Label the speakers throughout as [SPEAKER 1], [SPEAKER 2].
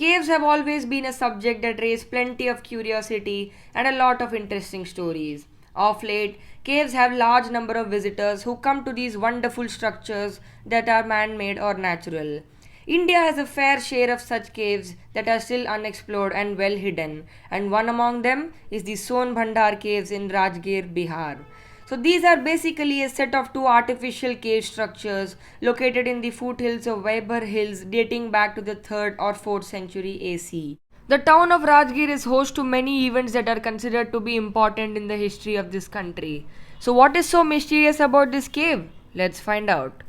[SPEAKER 1] Caves have always been a subject that raised plenty of curiosity and a lot of interesting stories. Of late, caves have large number of visitors who come to these wonderful structures that are man-made or natural. India has a fair share of such caves that are still unexplored and well hidden, and one among them is the Son Bhandar caves in Rajgir, Bihar. So these are basically a set of two artificial cave structures located in the foothills of Weber Hills dating back to the 3rd or 4th century AC. The town of Rajgir is host to many events that are considered to be important in the history of this country. So what is so mysterious about this cave? Let's find out.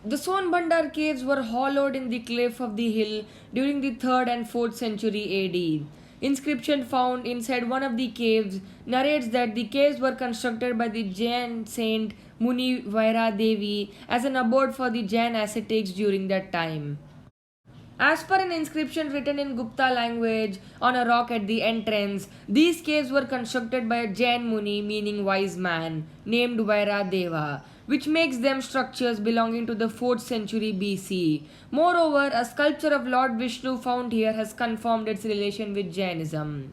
[SPEAKER 1] The Son Bhandar caves were hollowed in the cliff of the hill during the 3rd and 4th century AD. Inscription found inside one of the caves narrates that the caves were constructed by the Jain saint Muni Vaira Devi as an abode for the Jain ascetics during that time. As per an inscription written in Gupta language on a rock at the entrance, these caves were constructed by a Jain Muni meaning wise man named Vaira Deva, which makes them structures belonging to the 4th century BC. Moreover, a sculpture of Lord Vishnu found here has confirmed its relation with Jainism.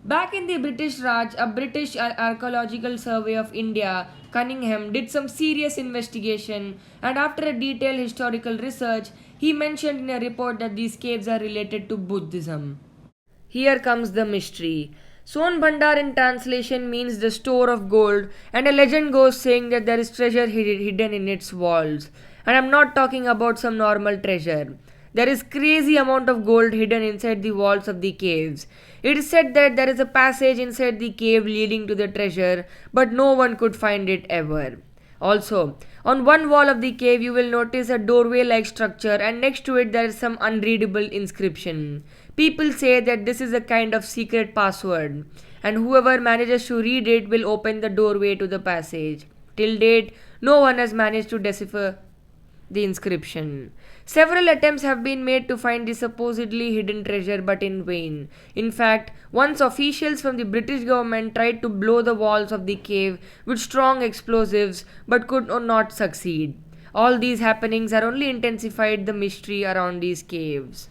[SPEAKER 1] Back in the British Raj, a British Archaeological Survey of India, Cunningham, did some serious investigation, and after a detailed historical research, he mentioned in a report that these caves are related to Buddhism. Here comes the mystery. Son Bhandar in translation means the store of gold, and a legend goes saying that there is treasure hidden in its walls. And I'm not talking about some normal treasure. There is crazy amount of gold hidden inside the walls of the caves. It is said that there is a passage inside the cave leading to the treasure, but no one could find it ever. Also, on one wall of the cave you will notice a doorway like structure, and next to it there is some unreadable inscription. People say that this is a kind of secret password, and whoever manages to read it will open the doorway to the passage. Till date, no one has managed to decipher the inscription. Several attempts have been made to find the supposedly hidden treasure, but in vain. In fact, once officials from the British government tried to blow the walls of the cave with strong explosives but could not succeed. All these happenings are only intensified the mystery around these caves.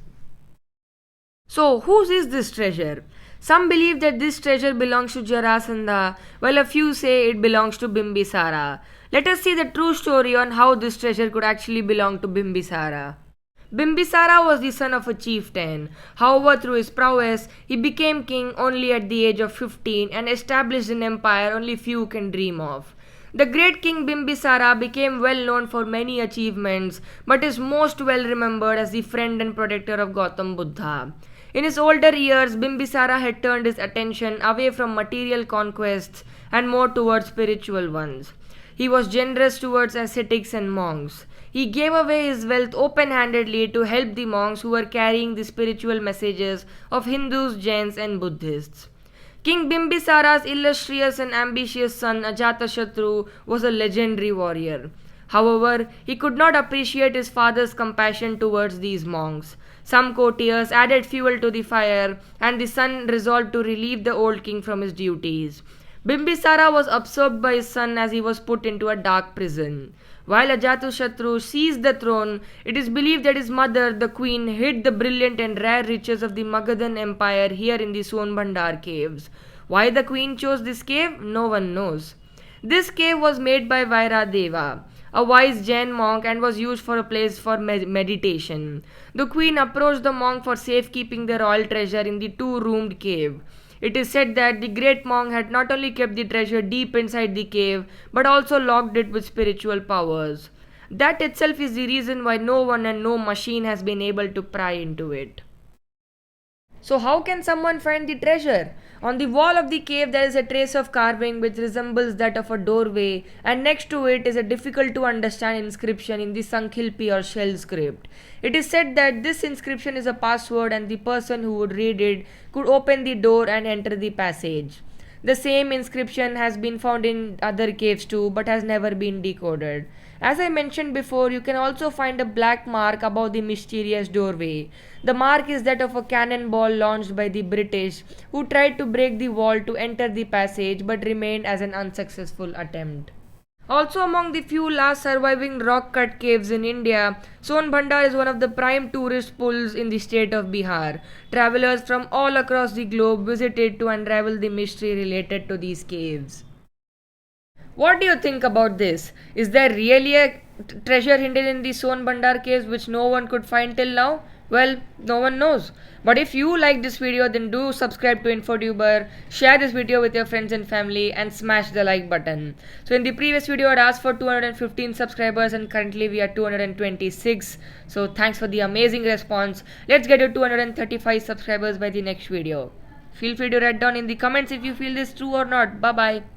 [SPEAKER 1] So, whose is this treasure? Some believe that this treasure belongs to Jarasandha, while a few say it belongs to Bimbisara. Let us see the true story on how this treasure could actually belong to Bimbisara. Bimbisara was the son of a chieftain. However, through his prowess, he became king only at the age of 15 and established an empire only few can dream of. The great king Bimbisara became well known for many achievements, but is most well remembered as the friend and protector of Gautam Buddha. In his older years, Bimbisara had turned his attention away from material conquests and more towards spiritual ones. He was generous towards ascetics and monks. He gave away his wealth open-handedly to help the monks who were carrying the spiritual messages of Hindus, Jains and Buddhists. King Bimbisara's illustrious and ambitious son Ajatashatru was a legendary warrior. However, he could not appreciate his father's compassion towards these monks. Some courtiers added fuel to the fire, and the son resolved to relieve the old king from his duties. Bimbisara was absorbed by his son as he was put into a dark prison. While Ajatashatru seized the throne, it is believed that his mother, the queen, hid the brilliant and rare riches of the Magadhan Empire here in the Son Bhandar caves. Why the queen chose this cave, no one knows. This cave was made by Vaira Deva, a wise Jain monk, and was used for a place for meditation. The queen approached the monk for safekeeping the royal treasure in the two-roomed cave. It is said that the great monk had not only kept the treasure deep inside the cave, but also locked it with spiritual powers. That itself is the reason why no one and no machine has been able to pry into it. So how can someone find the treasure? On the wall of the cave there is a trace of carving which resembles that of a doorway, and next to it is a difficult to understand inscription in the Sankhilpi or shell script. It is said that this inscription is a password and the person who would read it could open the door and enter the passage. The same inscription has been found in other caves too, but has never been decoded. As I mentioned before, you can also find a black mark above the mysterious doorway. The mark is that of a cannonball launched by the British, who tried to break the wall to enter the passage but remained as an unsuccessful attempt. Also, among the few last surviving rock cut caves in India, Sonbhandar is one of the prime tourist pools in the state of Bihar. Travelers from all across the globe visit it to unravel the mystery related to these caves. What do you think about this? Is there really a treasure hidden in the Sonbhandar caves which no one could find till now? Well, no one knows. But if you like this video, then do subscribe to InfoTuber, share this video with your friends and family, and smash the like button. So in the previous video, I asked for 215 subscribers, and currently we are 226. So thanks for the amazing response. Let's get to 235 subscribers by the next video. Feel free to write down in the comments if you feel this true or not. Bye bye.